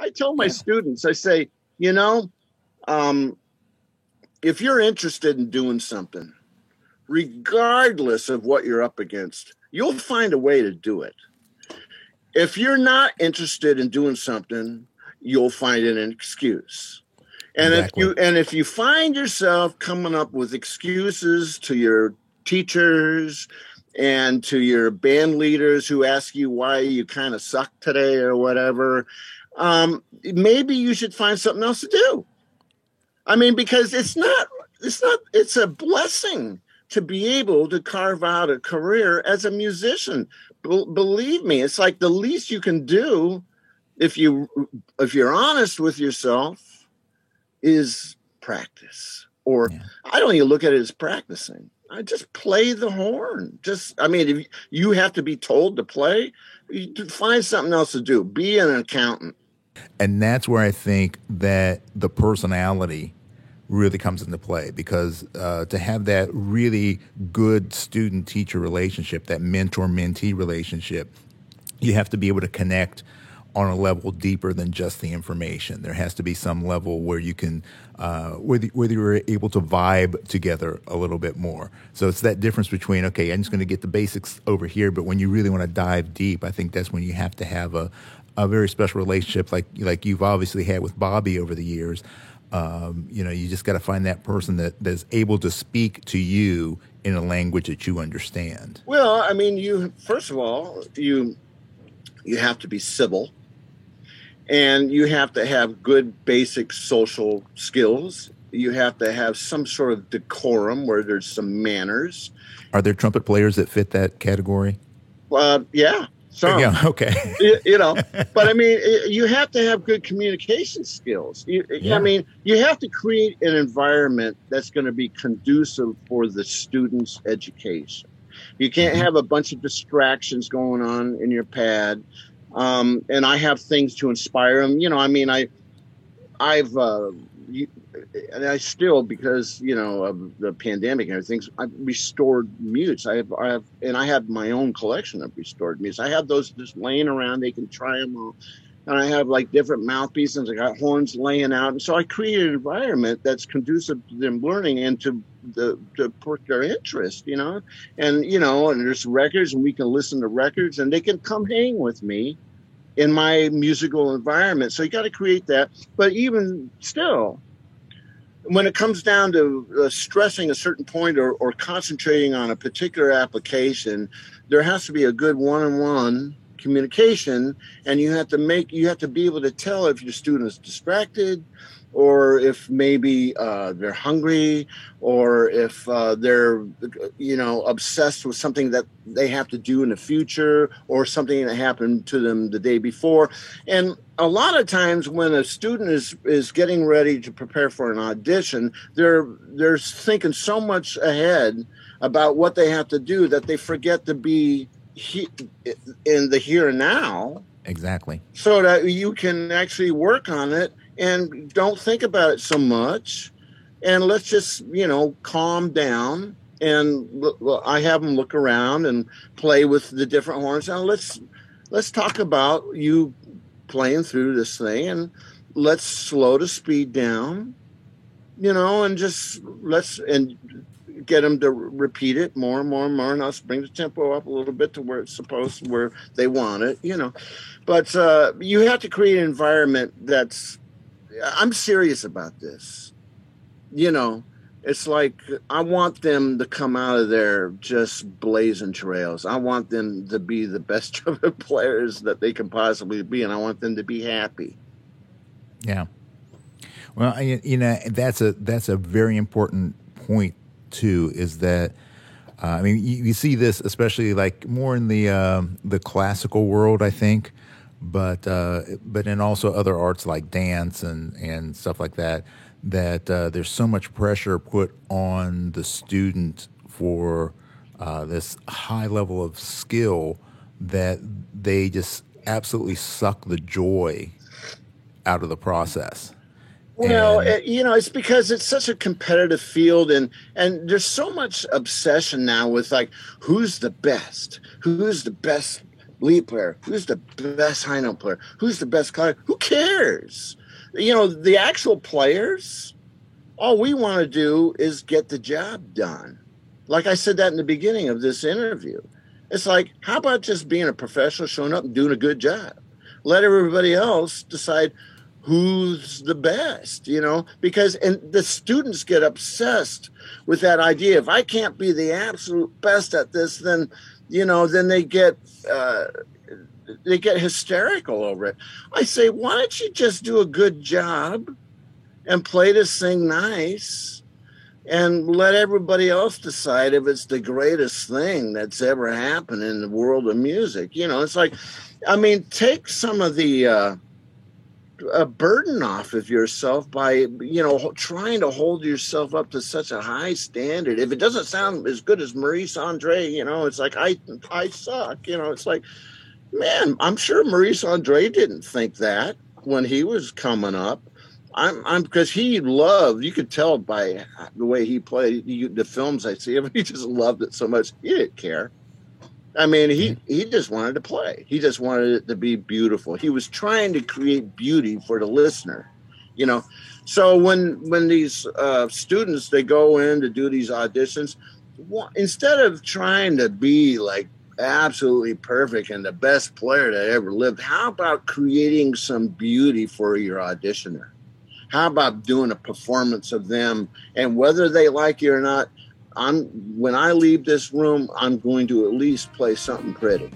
I tell my Yeah. students, I say, you know, um, if you're interested in doing something, regardless of what you're up against, you'll find a way to do it. If you're not interested in doing something, you'll find an excuse. And Exactly. if you find yourself coming up with excuses to your teachers and to your band leaders who ask you why you kind of suck today or whatever, maybe you should find something else to do. I mean, because it's a blessing to be able to carve out a career as a musician. Believe me, it's like the least you can do if you're honest with yourself is practice. Or Yeah. I don't even look at it as practicing. I just play the horn. I mean, if you have to be told to play, you find something else to do. Be an accountant. And that's where I think that the personality really comes into play, because to have that really good student teacher relationship, that mentor mentee relationship, you have to be able to connect on a level deeper than just the information. There has to be some level where you can, whether you're able to vibe together a little bit more. So it's that difference between, okay, I'm just going to get the basics over here, but when you really want to dive deep, I think that's when you have to have a very special relationship, like you've obviously had with Bobby over the years. You just got to find that person that's able to speak to you in a language that you understand. Well, I mean, you first of all, you have to be civil, and you have to have good basic social skills. You have to have some sort of decorum where there's some manners. Are there trumpet players that fit that category? Yeah, some. Yeah. Okay. But I mean, you have to have good communication skills. I Yeah. mean, you have to create an environment that's going to be conducive for the student's education. You can't have a bunch of distractions going on in your pad. And I have things to inspire them. I mean, and I still, because of the pandemic and everything, I've restored mutes. I have my own collection of restored mutes. I have those just laying around. They can try them all. And I have like different mouthpieces. I got horns laying out, and so I create an environment that's conducive to them learning and to perk their interest. And there's records, and we can listen to records, and they can come hang with me in my musical environment. So you got to create that. But even still, when it comes down to stressing a certain point or concentrating on a particular application, there has to be a good one-on-one communication, and you have to be able to tell if your student is distracted, or if maybe they're hungry, or if they're obsessed with something that they have to do in the future, or something that happened to them the day before. And a lot of times when a student is getting ready to prepare for an audition, they're thinking so much ahead about what they have to do that they forget to be in the here and now. Exactly. So that you can actually work on it and don't think about it so much. And let's just, calm down. And I have them look around and play with the different horns. And let's talk about you playing through this thing, and let's slow the speed down, and just and get them to repeat it more and more and more. And let's bring the tempo up a little bit to where it's supposed to, where they want it, But you have to create an environment I'm serious about this. It's like I want them to come out of there just blazing trails. I want them to be the best trumpet players that they can possibly be, and I want them to be happy. Yeah. Well, that's a very important point too. Is that you see this especially like more in the classical world, I think, but in also other arts like dance and stuff like that. That there's so much pressure put on the student for this high level of skill that they just absolutely suck the joy out of the process. Well, it's because it's such a competitive field, and there's so much obsession now with like who's the best lead player? Who's the best high note player? Who's the best clarinet? Who cares? The actual players, all we want to do is get the job done. Like I said that in the beginning of this interview. It's like, how about just being a professional, showing up and doing a good job? Let everybody else decide who's the best, because the students get obsessed with that idea. If I can't be the absolute best at this, then they get hysterical over it. I say, why don't you just do a good job and play to sing nice and let everybody else decide if it's the greatest thing that's ever happened in the world of music? It's like, take some of the a burden off of yourself by trying to hold yourself up to such a high standard. If it doesn't sound as good as Maurice Andre, it's like I suck. It's like, man, I'm sure Maurice Andre didn't think that when he was coming up. I'm because he loved, you could tell by the way he played, the films I see him, he just loved it so much. He didn't care. He just wanted to play. He just wanted it to be beautiful. He was trying to create beauty for the listener, So when these students, they go in to do these auditions, instead of trying to be like absolutely perfect and the best player that ever lived, how about creating some beauty for your auditioner? How about doing a performance of them? And whether they like you or not, when I leave this room, I'm going to at least play something pretty.